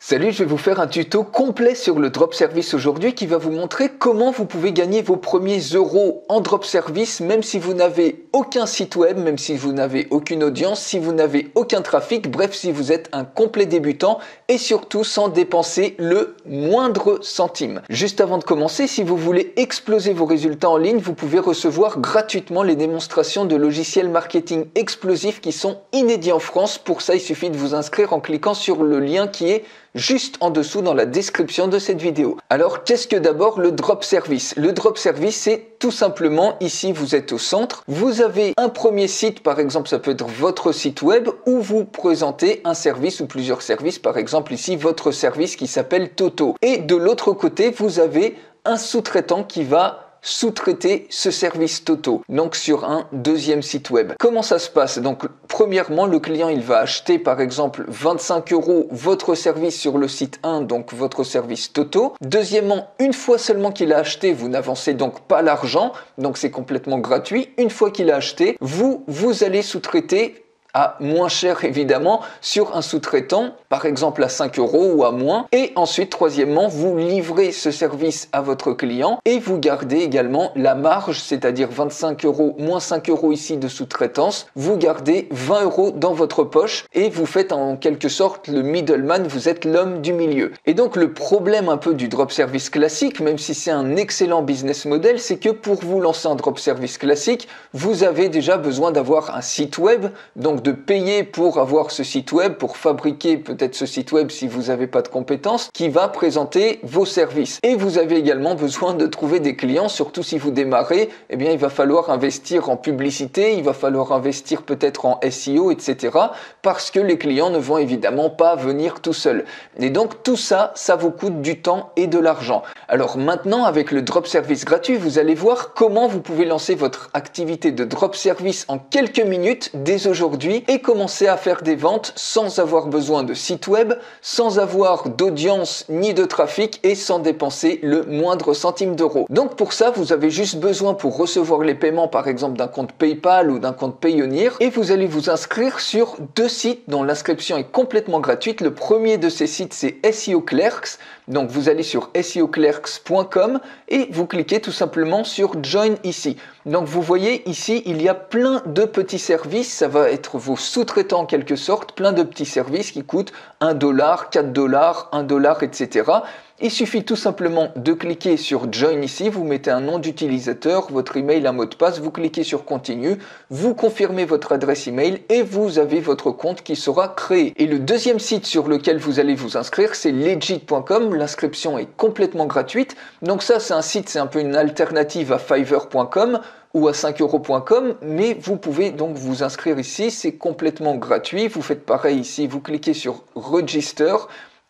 Salut, je vais vous faire un tuto complet sur le drop service aujourd'hui qui va vous montrer comment vous pouvez gagner vos premiers euros en drop service même si vous n'avez aucun site web, même si vous n'avez aucune audience, si vous n'avez aucun trafic, bref si vous êtes un complet débutant et surtout sans dépenser le moindre centime. Juste avant de commencer, si vous voulez exploser vos résultats en ligne, vous pouvez recevoir gratuitement les démonstrations de logiciels marketing explosifs qui sont inédits en France. Pour ça, il suffit de vous inscrire en cliquant sur le lien qui est juste en dessous dans la description de cette vidéo. Alors, qu'est-ce que d'abord le drop service? Le drop service, c'est tout simplement, ici vous êtes au centre, vous avez un premier site, par exemple ça peut être votre site web, où vous présentez un service ou plusieurs services, par exemple ici votre service qui s'appelle Toto. Et de l'autre côté, vous avez un sous-traitant qui va sous-traiter ce service Toto, donc sur un deuxième site web. Comment ça se passe? Donc premièrement, le client il va acheter par exemple 25 € votre service sur le site 1, donc votre service Toto. Deuxièmement, une fois seulement qu'il a acheté, vous n'avancez donc pas l'argent, donc c'est complètement gratuit. Une fois qu'il a acheté, vous allez sous-traiter à moins cher évidemment sur un sous-traitant, par exemple à 5 € ou à moins. Et ensuite, troisièmement, vous livrez ce service à votre client et vous gardez également la marge, c'est-à-dire 25 € moins 5 € ici de sous-traitance. Vous gardez 20 € dans votre poche et vous faites en quelque sorte le middleman, vous êtes l'homme du milieu. Et donc le problème un peu du drop service classique, même si c'est un excellent business model, c'est que pour vous lancer un drop service classique, vous avez déjà besoin d'avoir un site web, donc de payer pour avoir ce site web, pour fabriquer peut-être ce site web si vous n'avez pas de compétences, qui va présenter vos services. Et vous avez également besoin de trouver des clients, surtout si vous démarrez, eh bien il va falloir investir en publicité, il va falloir investir peut-être en SEO, etc. parce que les clients ne vont évidemment pas venir tout seuls. Et donc tout ça, ça vous coûte du temps et de l'argent. Alors maintenant, avec le drop service gratuit, vous allez voir comment vous pouvez lancer votre activité de drop service en quelques minutes dès aujourd'hui et commencer à faire des ventes sans avoir besoin de site web, sans avoir d'audience ni de trafic et sans dépenser le moindre centime d'euro. Donc pour ça, vous avez juste besoin pour recevoir les paiements par exemple d'un compte PayPal ou d'un compte Payoneer et vous allez vous inscrire sur deux sites dont l'inscription est complètement gratuite. Le premier de ces sites c'est SEO Clerks. Donc vous allez sur seoclerks.com et vous cliquez tout simplement sur Join ici. Donc vous voyez ici, il y a plein de petits services, ça va être vos sous-traitants en quelque sorte, plein de petits services qui coûtent 1 $, 4 $, 1 $, etc. Il suffit tout simplement de cliquer sur Join ici, vous mettez un nom d'utilisateur, votre email, un mot de passe, vous cliquez sur Continue, vous confirmez votre adresse email et vous avez votre compte qui sera créé. Et le deuxième site sur lequel vous allez vous inscrire, c'est legit.com, l'inscription est complètement gratuite. Donc ça, c'est un site, c'est un peu une alternative à fiverr.com ou à 5€.com, mais vous pouvez donc vous inscrire ici, c'est complètement gratuit. Vous faites pareil ici, vous cliquez sur Register,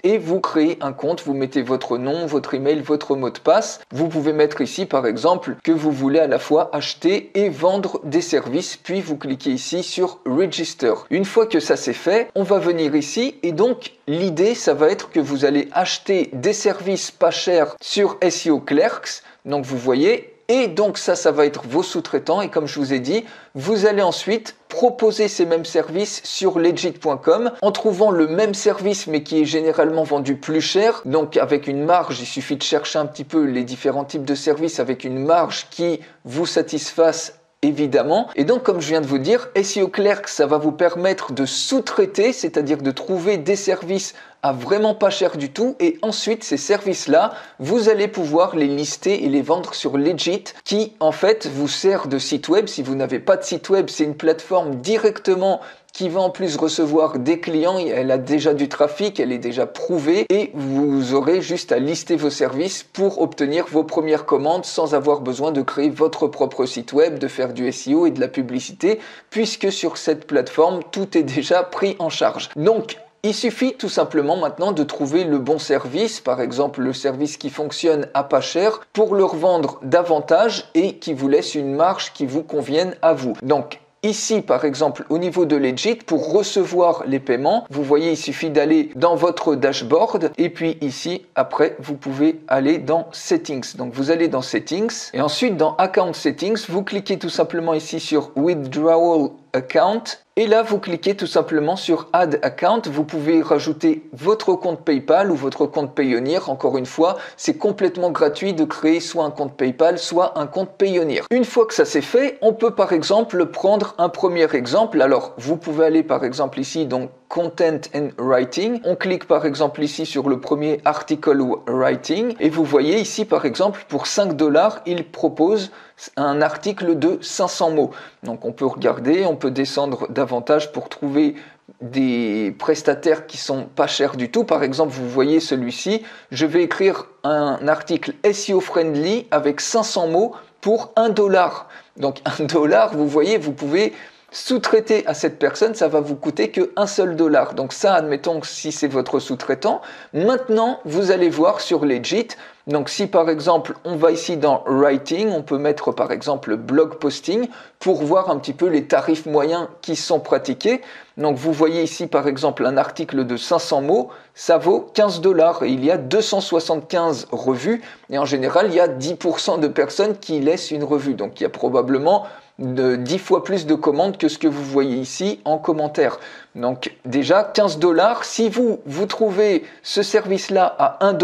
et vous créez un compte, vous mettez votre nom, votre email, votre mot de passe. Vous pouvez mettre ici par exemple que vous voulez à la fois acheter et vendre des services, puis vous cliquez ici sur Register. Une fois que ça c'est fait, on va venir ici et donc l'idée ça va être que vous allez acheter des services pas chers sur SEO Clerks. Donc vous voyez, et donc ça va être vos sous-traitants et comme je vous ai dit, vous allez ensuite proposer ces mêmes services sur legit.com en trouvant le même service mais qui est généralement vendu plus cher. Donc avec une marge, il suffit de chercher un petit peu les différents types de services avec une marge qui vous satisfasse évidemment. Et donc comme je viens de vous dire, SEO Clerks, ça va vous permettre de sous-traiter, c'est-à-dire de trouver des services à vraiment pas cher du tout et ensuite ces services-là, vous allez pouvoir les lister et les vendre sur Legit qui en fait vous sert de site web. Si vous n'avez pas de site web, c'est une plateforme directement qui va en plus recevoir des clients, elle a déjà du trafic, elle est déjà prouvée et vous aurez juste à lister vos services pour obtenir vos premières commandes sans avoir besoin de créer votre propre site web, de faire du SEO et de la publicité puisque sur cette plateforme, tout est déjà pris en charge. Donc, il suffit tout simplement maintenant de trouver le bon service, par exemple le service qui fonctionne à pas cher, pour le revendre davantage et qui vous laisse une marge qui vous convienne à vous. Donc ici, par exemple, au niveau de Legit, pour recevoir les paiements, vous voyez, il suffit d'aller dans votre dashboard et puis ici, après, vous pouvez aller dans Settings. Donc, vous allez dans Settings et ensuite dans Account Settings, vous cliquez tout simplement ici sur Withdrawal Account. Et là, vous cliquez tout simplement sur Add Account. Vous pouvez rajouter votre compte PayPal ou votre compte Payoneer. Encore une fois, c'est complètement gratuit de créer soit un compte PayPal, soit un compte Payoneer. Une fois que ça c'est fait, on peut par exemple prendre un premier exemple. Alors, vous pouvez aller par exemple ici, donc Content and Writing. On clique par exemple ici sur le premier Article Writing. Et vous voyez ici par exemple, pour 5 $, il propose un article de 500 mots. Donc on peut regarder, on peut descendre davantage pour trouver des prestataires qui sont pas chers du tout. Par exemple, vous voyez celui-ci, je vais écrire un article SEO friendly avec 500 mots pour 1 $. Donc 1 $, vous voyez, vous pouvez sous-traiter à cette personne, ça va vous coûter que $1 seul. Donc ça, admettons que si c'est votre sous-traitant. Maintenant, vous allez voir sur Legit. Donc si par exemple, on va ici dans Writing, on peut mettre par exemple Blog Posting pour voir un petit peu les tarifs moyens qui sont pratiqués. Donc vous voyez ici par exemple un article de 500 mots, ça vaut 15 $. Et il y a 275 revues et en général, il y a 10% de personnes qui laissent une revue. Donc il y a probablement de 10 fois plus de commandes que ce que vous voyez ici en commentaire. Donc déjà 15 $, si vous trouvez ce service-là à 1 $,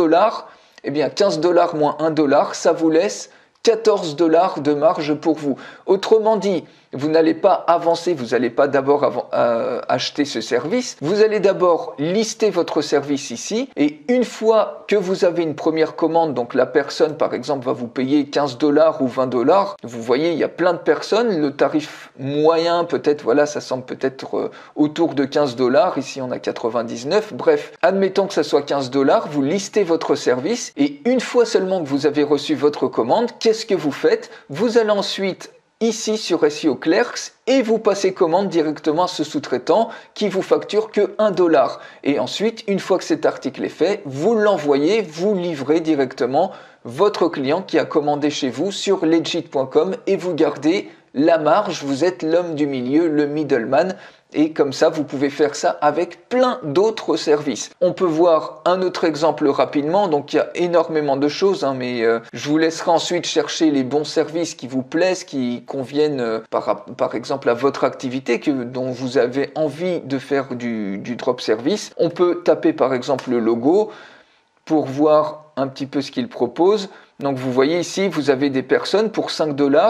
eh bien 15 $ moins 1 $, ça vous laisse 14 $ de marge pour vous. Autrement dit, vous n'allez pas avancer, vous n'allez pas d'abord acheter ce service, vous allez d'abord lister votre service ici et une fois que vous avez une première commande, donc la personne par exemple va vous payer 15 $ ou 20 $, vous voyez il y a plein de personnes, le tarif moyen peut-être, voilà ça semble peut-être autour de 15 $, ici on a 99, bref, admettons que ça soit 15 $, vous listez votre service et une fois seulement que vous avez reçu votre commande, qu'est-ce que vous faites? Vous allez ensuite ici sur SEO Clerks et vous passez commande directement à ce sous-traitant qui vous facture que 1 $. Et ensuite, une fois que cet article est fait, vous l'envoyez, vous livrez directement votre client qui a commandé chez vous sur legit.com et vous gardez la marge, vous êtes l'homme du milieu, le middleman. Et comme ça, vous pouvez faire ça avec plein d'autres services. On peut voir un autre exemple rapidement. Donc, il y a énormément de choses, mais je vous laisserai ensuite chercher les bons services qui vous plaisent, qui conviennent par exemple à votre activité, dont vous avez envie de faire du drop service. On peut taper par exemple le logo pour voir un petit peu ce qu'il propose. Donc vous voyez ici, vous avez des personnes pour 5 $,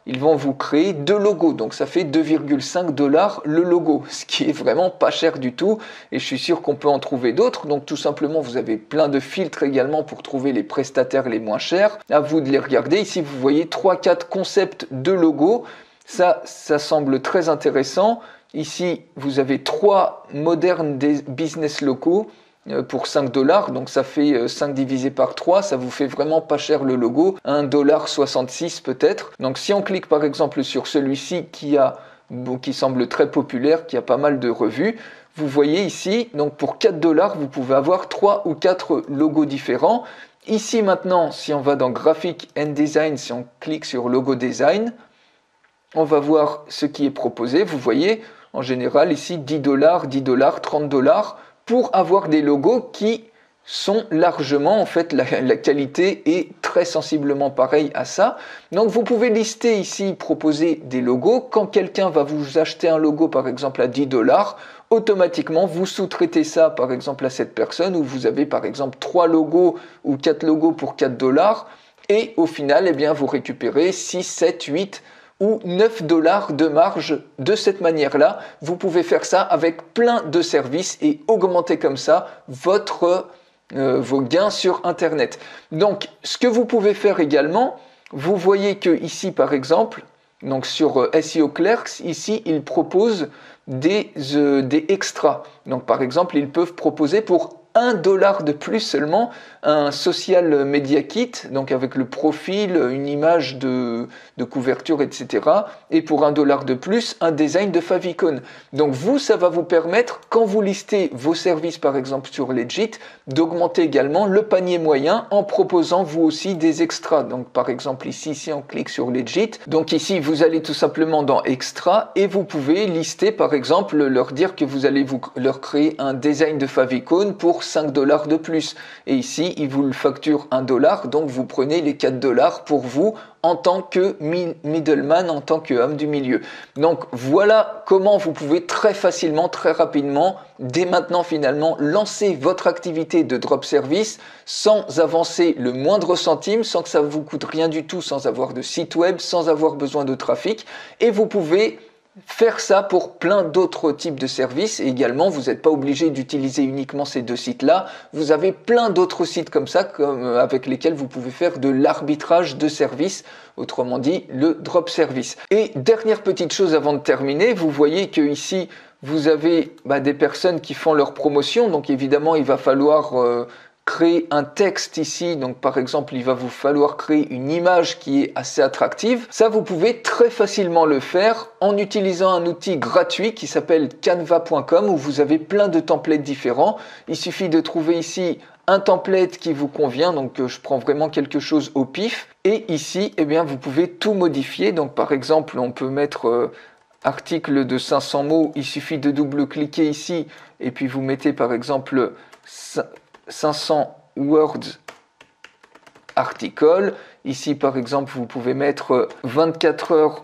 ils vont vous créer 2 logos. Donc ça fait 2,5 $ le logo, ce qui est vraiment pas cher du tout. Et je suis sûr qu'on peut en trouver d'autres. Donc tout simplement, vous avez plein de filtres également pour trouver les prestataires les moins chers. À vous de les regarder. Ici, vous voyez 3-4 concepts de logos. Ça semble très intéressant. Ici, vous avez 3 modernes business locaux pour 5 $, donc ça fait 5 divisé par 3, ça vous fait vraiment pas cher le logo, 1,66 $ peut-être. Donc si on clique par exemple sur celui-ci qui semble très populaire, qui a pas mal de revues, vous voyez ici, donc pour 4 $, vous pouvez avoir 3 ou 4 logos différents. Ici maintenant, si on va dans Graphic and Design, si on clique sur Logo Design, on va voir ce qui est proposé. Vous voyez, en général ici 10 $, 10 $, 30 $, pour avoir des logos qui sont largement, en fait, la qualité est très sensiblement pareille à ça. Donc vous pouvez lister ici, proposer des logos. Quand quelqu'un va vous acheter un logo, par exemple à 10 $, automatiquement vous sous-traitez ça, par exemple à cette personne, où vous avez par exemple 3 logos ou 4 logos pour 4 $, et au final, eh bien, vous récupérez 6, 7, 8 ou 9 $ de marge de cette manière-là. Vous pouvez faire ça avec plein de services et augmenter comme ça vos gains sur Internet. Donc, ce que vous pouvez faire également, vous voyez que ici, par exemple, donc sur SEO Clerks, ici, ils proposent des extras. Donc, par exemple, ils peuvent proposer pour 1 $ de plus seulement un social media kit, donc avec le profil, une image de couverture, etc. Et pour 1 $ de plus, un design de favicon. Donc vous, ça va vous permettre, quand vous listez vos services par exemple sur Legit, d'augmenter également le panier moyen en proposant vous aussi des extras. Donc par exemple ici, si on clique sur Legit, donc ici vous allez tout simplement dans Extra et vous pouvez lister par exemple, leur dire que vous allez leur créer un design de favicon pour 5 $ de plus. Et ici, il vous le facture 1 $, donc vous prenez les 4 $ pour vous en tant que middleman, en tant que homme du milieu. Donc voilà comment vous pouvez très facilement, très rapidement, dès maintenant finalement, lancer votre activité de drop service sans avancer le moindre centime, sans que ça vous coûte rien du tout, sans avoir de site web, sans avoir besoin de trafic. Et vous pouvez faire ça pour plein d'autres types de services. Et également, vous n'êtes pas obligé d'utiliser uniquement ces deux sites-là. Vous avez plein d'autres sites comme ça, avec lesquels vous pouvez faire de l'arbitrage de services, autrement dit, le drop service. Et dernière petite chose avant de terminer, vous voyez que ici, vous avez des personnes qui font leur promotion. Donc évidemment, il va falloir créer un texte ici, donc par exemple il va vous falloir créer une image qui est assez attractive. Ça vous pouvez très facilement le faire en utilisant un outil gratuit qui s'appelle canva.com où vous avez plein de templates différents. Il suffit de trouver ici un template qui vous convient, donc je prends vraiment quelque chose au pif et ici vous pouvez tout modifier. Donc par exemple on peut mettre article de 500 mots, il suffit de double-cliquer ici et puis vous mettez par exemple 500 words article. Ici, par exemple, vous pouvez mettre 24 heures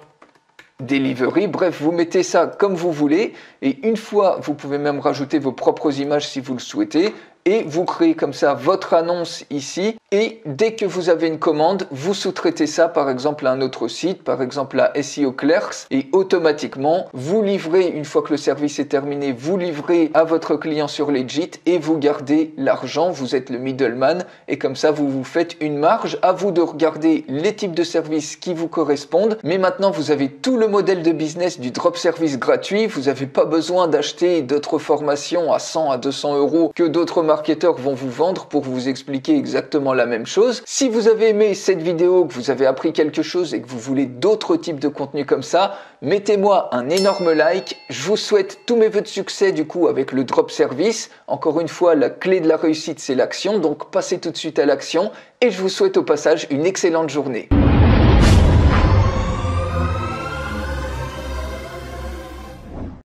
delivery. Bref, vous mettez ça comme vous voulez. Et une fois, vous pouvez même rajouter vos propres images si vous le souhaitez. Et vous créez comme ça votre annonce ici. Et dès que vous avez une commande, vous sous-traitez ça par exemple à un autre site, par exemple à SEO Clerks. Et automatiquement, vous livrez, une fois que le service est terminé, vous livrez à votre client sur Legit et vous gardez l'argent. Vous êtes le middleman et comme ça, vous vous faites une marge. À vous de regarder les types de services qui vous correspondent. Mais maintenant, vous avez tout le modèle de business du drop service gratuit. Vous n'avez pas besoin d'acheter d'autres formations à 100 à 200 euros que d'autres marketeurs vont vous vendre pour vous expliquer exactement la même chose. Si vous avez aimé cette vidéo, que vous avez appris quelque chose et que vous voulez d'autres types de contenus comme ça, mettez-moi un énorme like. Je vous souhaite tous mes vœux de succès du coup avec le drop service. Encore une fois, la clé de la réussite, c'est l'action. Donc passez tout de suite à l'action et je vous souhaite au passage une excellente journée.